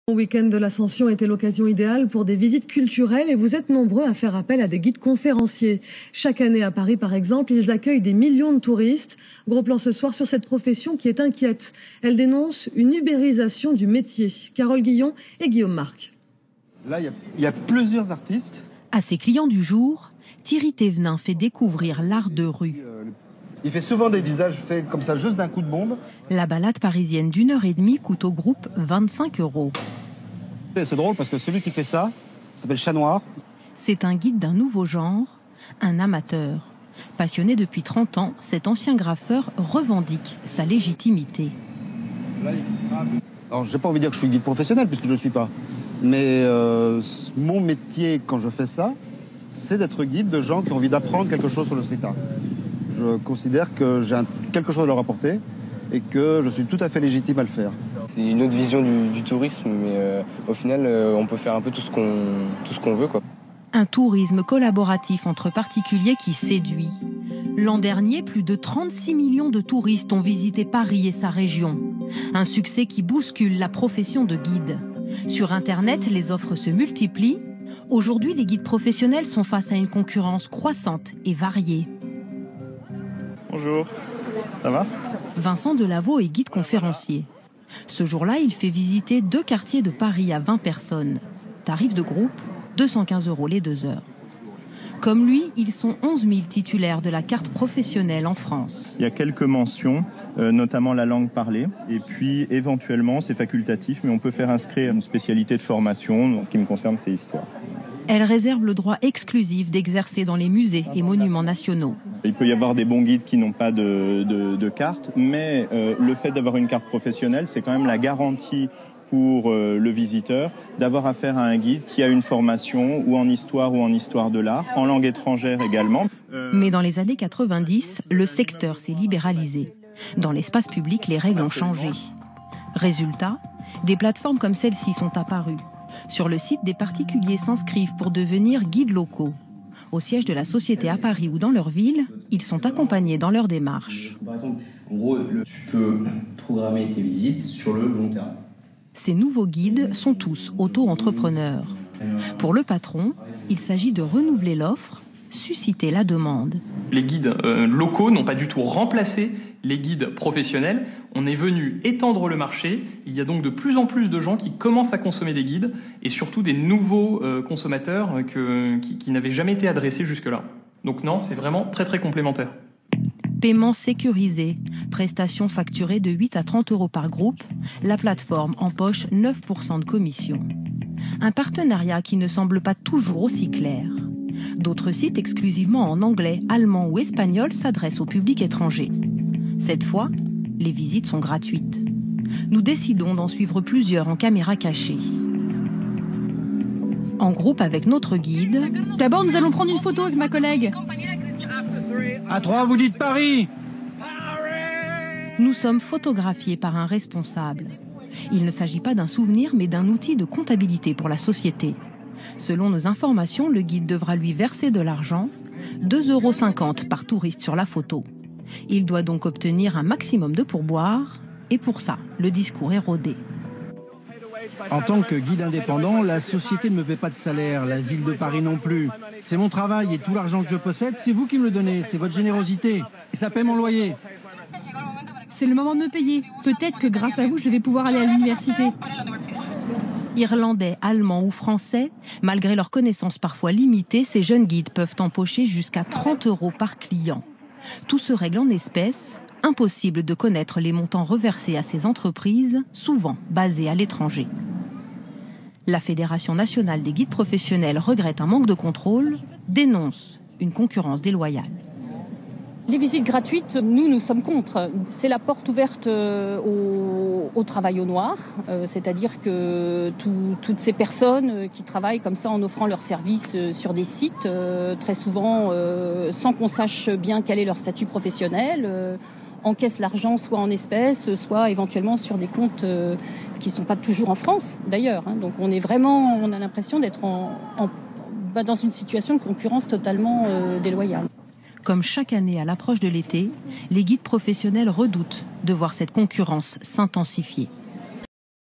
Le week-end de l'Ascension était l'occasion idéale pour des visites culturelles et vous êtes nombreux à faire appel à des guides conférenciers. Chaque année à Paris, par exemple, ils accueillent des millions de touristes. Gros plan ce soir sur cette profession qui est inquiète. Elle dénonce une ubérisation du métier. Carole Guillon et Guillaume Marc. Là, il y a plusieurs artistes. À ses clients du jour, Thierry Thévenin fait découvrir l'art de rue. Il fait souvent des visages faits comme ça, juste d'un coup de bombe. La balade parisienne d'1h30 coûte au groupe 25 €. C'est drôle parce que celui qui fait ça s'appelle Chat Noir. C'est un guide d'un nouveau genre, un amateur. Passionné depuis 30 ans, cet ancien graffeur revendique sa légitimité. Alors, j'ai pas envie de dire que je suis guide professionnel puisque je ne le suis pas. Mais mon métier quand je fais ça, c'est d'être guide de gens qui ont envie d'apprendre quelque chose sur le street art. Je considère que j'ai quelque chose à leur apporter et que je suis tout à fait légitime à le faire. C'est une autre vision du tourisme, mais au final, on peut faire un peu tout ce qu'on veut, quoi. Un tourisme collaboratif entre particuliers qui séduit. L'an dernier, plus de 36 millions de touristes ont visité Paris et sa région. Un succès qui bouscule la profession de guide. Sur Internet, les offres se multiplient. Aujourd'hui, les guides professionnels sont face à une concurrence croissante et variée. Bonjour, ça va ? Vincent Delaveau est guide conférencier. Ce jour-là, il fait visiter 2 quartiers de Paris à 20 personnes. Tarif de groupe, 215 € les 2 heures. Comme lui, ils sont 11 000 titulaires de la carte professionnelle en France. Il y a quelques mentions, notamment la langue parlée. Et puis, éventuellement, c'est facultatif, mais on peut faire inscrire une spécialité de formation. En ce qui me concerne, c'est histoire. Elle réserve le droit exclusif d'exercer dans les musées et monuments nationaux. Il peut y avoir des bons guides qui n'ont pas de carte, mais le fait d'avoir une carte professionnelle, c'est quand même la garantie pour le visiteur d'avoir affaire à un guide qui a une formation ou en histoire de l'art, en langue étrangère également. Mais dans les années 90, le secteur s'est libéralisé. Dans l'espace public, les règles ont changé. Résultat, des plateformes comme celle-ci sont apparues. Sur le site, des particuliers s'inscrivent pour devenir guides locaux. Au siège de la société à Paris ou dans leur ville, ils sont accompagnés dans leur démarche. Par exemple, en gros, tu peux programmer tes visites sur le long terme. Ces nouveaux guides sont tous auto-entrepreneurs. Pour le patron, il s'agit de renouveler l'offre, susciter la demande. Les guides locaux n'ont pas du tout remplacé les guides professionnels. On est venu étendre le marché. Il y a donc de plus en plus de gens qui commencent à consommer des guides et surtout des nouveaux consommateurs qui n'avaient jamais été adressés jusque-là. Donc non, c'est vraiment très très complémentaire. Paiement sécurisé, prestations facturées de 8 à 30 € par groupe, la plateforme empoche 9% de commission. Un partenariat qui ne semble pas toujours aussi clair. D'autres sites exclusivement en anglais, allemand ou espagnol s'adressent au public étranger. Cette fois, les visites sont gratuites. Nous décidons d'en suivre plusieurs en caméra cachée. En groupe avec notre guide. D'abord, nous allons prendre une photo avec ma collègue. À 3, vous dites Paris. Nous sommes photographiés par un responsable. Il ne s'agit pas d'un souvenir, mais d'un outil de comptabilité pour la société. Selon nos informations, le guide devra lui verser de l'argent, 2,50 € par touriste sur la photo. Il doit donc obtenir un maximum de pourboire, et pour ça, le discours est rodé. En tant que guide indépendant, la société ne me paie pas de salaire, la ville de Paris non plus. C'est mon travail et tout l'argent que je possède, c'est vous qui me le donnez, c'est votre générosité. Et ça paie mon loyer. C'est le moment de me payer. Peut-être que grâce à vous, je vais pouvoir aller à l'université. Irlandais, allemands ou français, malgré leurs connaissances parfois limitées, ces jeunes guides peuvent empocher jusqu'à 30 € par client. Tout se règle en espèces. Impossible de connaître les montants reversés à ces entreprises, souvent basées à l'étranger. La Fédération nationale des guides professionnels regrette un manque de contrôle, dénonce une concurrence déloyale. Les visites gratuites, nous sommes contre. C'est la porte ouverte au travail au noir, c'est-à-dire que toutes ces personnes qui travaillent comme ça en offrant leurs services sur des sites, très souvent sans qu'on sache bien quel est leur statut professionnel, encaissent l'argent soit en espèces, soit éventuellement sur des comptes qui ne sont pas toujours en France d'ailleurs. Donc on a l'impression d'être dans une situation de concurrence totalement déloyale. Comme chaque année à l'approche de l'été, les guides professionnels redoutent de voir cette concurrence s'intensifier.